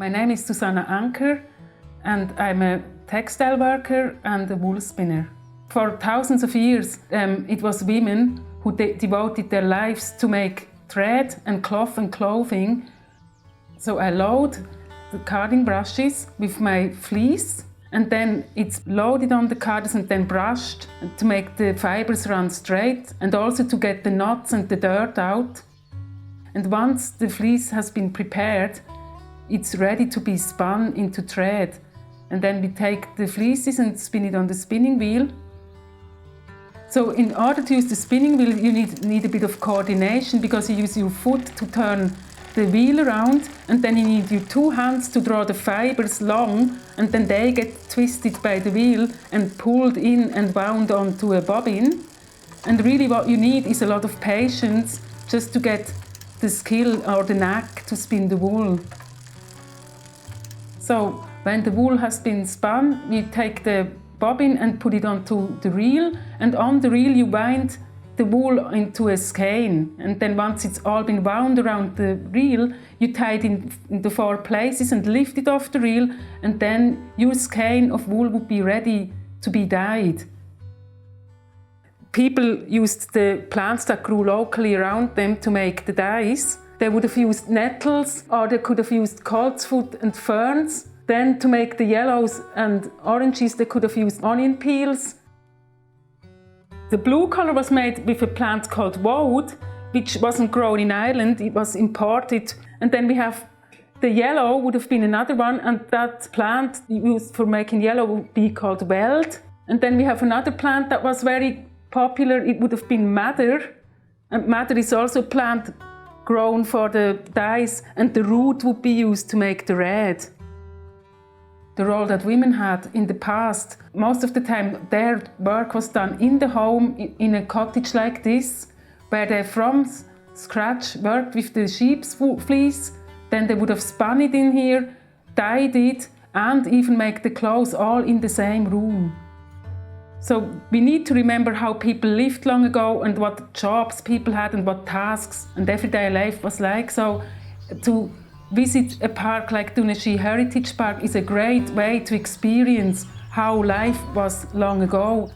My name is Susanna Anker and I'm a textile worker and a wool spinner. For thousands of years, it was women who devoted their lives to make thread and cloth and clothing. So I load the carding brushes with my fleece, and then it's loaded on the carders and then brushed to make the fibers run straight and also to get the knots and the dirt out. And once the fleece has been prepared, it's ready to be spun into thread. And then we take the fleeces and spin it on the spinning wheel. So in order to use the spinning wheel, you need a bit of coordination because you use your foot to turn the wheel around, and then you need your two hands to draw the fibers long, and then they get twisted by the wheel and pulled in and wound onto a bobbin. And really what you need is a lot of patience just to get the skill or the knack to spin the wool. So when the wool has been spun, you take the bobbin and put it onto the reel, and on the reel you wind the wool into a skein, and then once it's all been wound around the reel, you tie it in the four places and lift it off the reel, and then your skein of wool would be ready to be dyed. People used the plants that grew locally around them to make the dyes. They would have used nettles, or they could have used coltsfoot and ferns. Then to make the yellows and oranges, they could have used onion peels. The blue colour was made with a plant called woad, which wasn't grown in Ireland, it was imported. And then we have the yellow would have been another one, and that plant used for making yellow would be called weld. And then we have another plant that was very popular, it would have been madder. And madder is also a plant grown for the dyes, and the root would be used to make the red. The role that women had in the past, most of the time their work was done in the home, in a cottage like this, where they from scratch worked with the sheep's fleece, then they would have spun it in here, dyed it, and even make the clothes all in the same room. So we need to remember how people lived long ago and what jobs people had and what tasks and everyday life was like. So to visit a park like Donaghshea Heritage Park is a great way to experience how life was long ago.